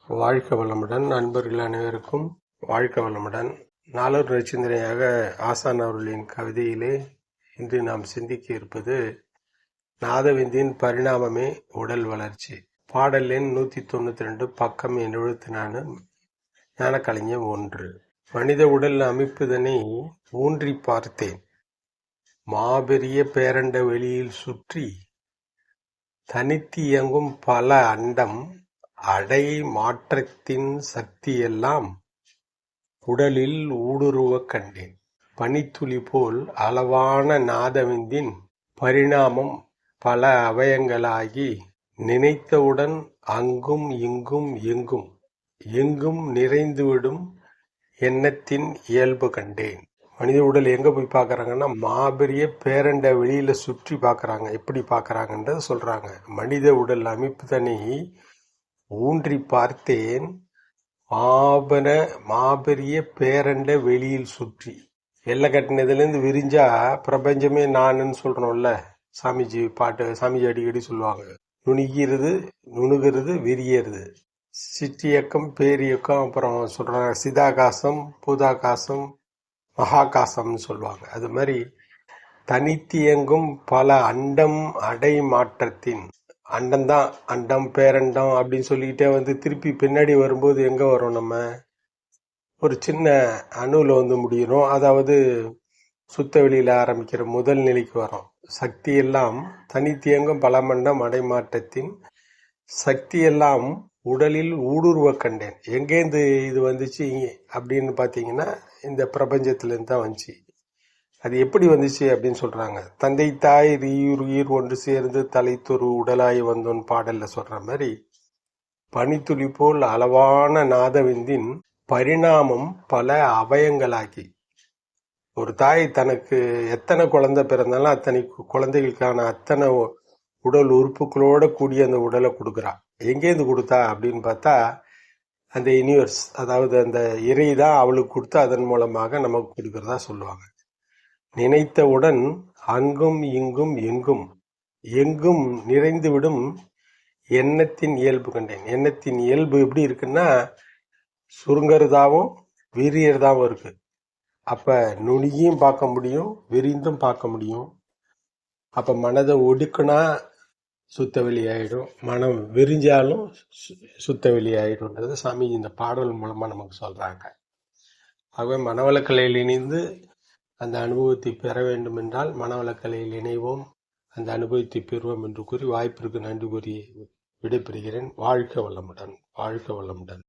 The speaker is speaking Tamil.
வாழ்க வளமுடன். நண்பர்கள் அனைவருக்கும் வாழ்க வளமுடன். நாளொரு நச்சிந்தனையாக ஆசான் அவர்களின் கவிதையிலே இன்று நாம் சிந்திக்க இருப்பது நாதவிந்தின் பரிணாமமே உடல் வளர்ச்சி. பாடல் எண் 192, பக்கம் 74, ஞானக்கலைஞர் 1. மனித உடல் அமைப்புதனை ஊன்றி பார்த்தேன், மாபெரிய பேரண்ட வெளியில் சுற்றி தனித்து இயங்கும் பல அண்டம் அடை மாற்றத்தின் சக்தியெல்லாம் உடலில் ஊடுருவக் கண்டேன். பனித்துளி போல் அளவான நாதவிந்தின் பரிணாமம் பல அவயங்களாகி நினைத்தவுடன் அங்கும் இங்கும் எங்கும் எங்கும் நிறைந்துவிடும் எண்ணத்தின் இயல்பு கண்டேன். மனித உடல் எங்க போய் பார்க்கறாங்கன்னா, மாபெரிய பேரண்ட வெளியில சுற்றி பார்க்கறாங்க. எப்படி பார்க்கறாங்கன்றத சொல்றாங்க. மனித உடல் அமைப்பு தனி ஊன்றி பார்த்தேன், மாபெரிய பேரண்ட வெளியில் சுற்றி. வெள்ளை கட்டினதுலேருந்து விரிஞ்சா பிரபஞ்சமே நானுன்னு சொல்றோம்ல, சாமிஜி பாட்டு, சாமிஜி அடிக்கடி சொல்லுவாங்க. நுணுகிறது, நுணுகிறது, விரியறது, சிற்றியக்கம், பேரியக்கம், அப்புறம் சொல்றாங்க சிதாகாசம், பூதாகாசம், மகாகாசம்னு சொல்லுவாங்க. அது மாதிரி தனித்தியங்கும் பல அண்டம் அடை மாற்றத்தின், அண்டம்தான் அண்டம் பேரண்டம் அப்படின்னு சொல்லிக்கிட்டே திருப்பி பின்னாடி வரும்போது எங்க வரும், நம்ம ஒரு சின்ன அணுவில் முடியணும். அதாவது சுத்த வெளியில ஆரம்பிக்கிற முதல் நிலைக்கு வரும். சக்தி எல்லாம் தனித்தியங்கும் பல மண்டம் அடைமாற்றத்தின் சக்தி எல்லாம் உடலில் ஊடுருவ கண்டேன். எங்கேருந்து இது வந்துச்சு அப்படின்னு பார்த்தீங்கன்னா, இந்த பிரபஞ்சத்திலேருந்து தான் வந்துச்சு. அது எப்படி வந்துச்சு அப்படின்னு சொல்றாங்க. தந்தை தாய் உயிர் ஒன்று சேர்ந்து தலைத்தொரு உடலாய் வந்தோன் பாடல்ல சொல்ற மாதிரி, பனித்துளி போல் அளவான நாதவிந்தின் பரிணாமம் பல அவயங்களாகி. ஒரு தாய் தனக்கு எத்தனை குழந்தை பிறந்தாலும் அத்தனை குழந்தைகளுக்கான அத்தனை உடல் உறுப்புகளோட கூடிய அந்த உடலை கொடுக்குறா. எங்கேருந்து கொடுத்தா அப்படின்னு பார்த்தா, அந்த யூனிவர்ஸ், அதாவது அந்த இறை தான் அவளுக்கு கொடுத்து அதன் மூலமாக நமக்கு கொடுக்கறதா சொல்லுவாங்க. நினைத்தவுடன் அங்கும் இங்கும் எங்கும் எங்கும் நிறைந்துவிடும் எண்ணத்தின் இயல்பு கண்டேன். எண்ணத்தின் இயல்பு எப்படி இருக்குன்னா, சுருங்கறதாவும் விரியறதாவும் இருக்கு. அப்ப நுனியும் பார்க்க முடியும், விரிந்தும் பார்க்க முடியும். அப்ப மனதை ஒடுக்குனா சுத்த வெளியாயிடும், மனம் விரிஞ்சாலும் சுத்த வெளியாயிடும்ன்றது சாமி இந்த பாடல் மூலமா நமக்கு சொல்றாங்க. ஆகவே மனவளக்கலையில் இணைந்து அந்த அனுபவத்தை பெற வேண்டும் என்றால் மனவளக்கலையில் இணைவோம், அந்த அனுபவத்தை பெறுவோம் என்று கூறி வாய்ப்பிற்கு நன்றி கூறி விடைபெறுகிறேன். வாழ்க வளமுடன். வாழ்க வளமுடன்.